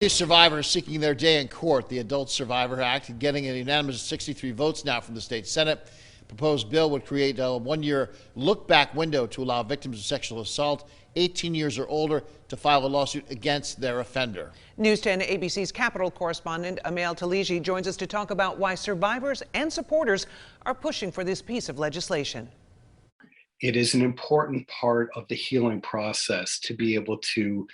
Survivors seeking their day in court. The Adult Survivor Act getting a unanimous 63 votes now from the state Senate. Proposed bill would create a one-year look-back window to allow victims of sexual assault 18 years or older to file a lawsuit against their offender. News 10 ABC's Capitol correspondent Amel Taliji joins us to talk about why survivors and supporters are pushing for this piece of legislation. It is an important part of the healing process to be able to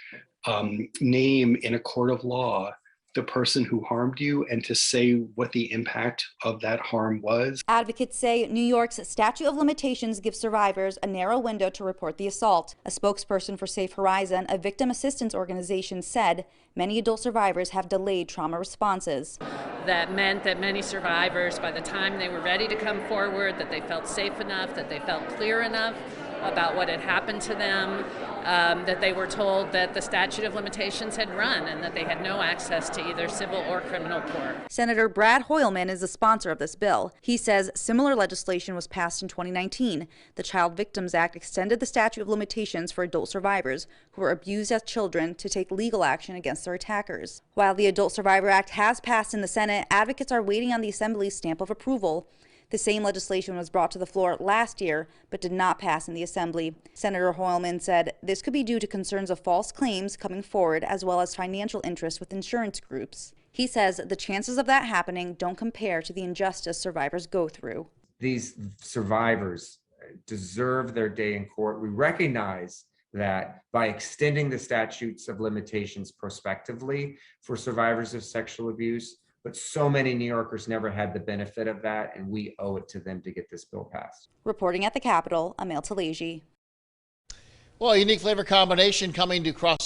name in a court of law the person who harmed you and to say what the impact of that harm was. Advocates say New York's statute of limitations gives survivors a narrow window to report the assault. A spokesperson for Safe Horizon, a victim assistance organization, said many adult survivors have delayed trauma responses. That meant that many survivors, by the time they were ready to come forward, that they felt safe enough, that they felt clear enough about what had happened to them, that they were told that the statute of limitations had run and that they had no access to either civil or criminal court. Senator Brad Hoylman is the sponsor of this bill. He says similar legislation was passed in 2019. The Child Victims Act extended the statute of limitations for adult survivors who were abused as children to take legal action against their attackers. While the Adult Survivor Act has passed in the Senate, advocates are waiting on the Assembly's stamp of approval. The same legislation was brought to the floor last year, but did not pass in the Assembly. Senator Hoylman said this could be due to concerns of false claims coming forward, as well as financial interest with insurance groups. He says the chances of that happening don't compare to the injustice survivors go through. These survivors deserve their day in court. We recognize that by extending the statutes of limitations prospectively for survivors of sexual abuse, but so many New Yorkers never had the benefit of that, and we owe it to them to get this bill passed. Reporting at the Capitol, Amel Taliji. Well, a unique flavor combination coming to Cross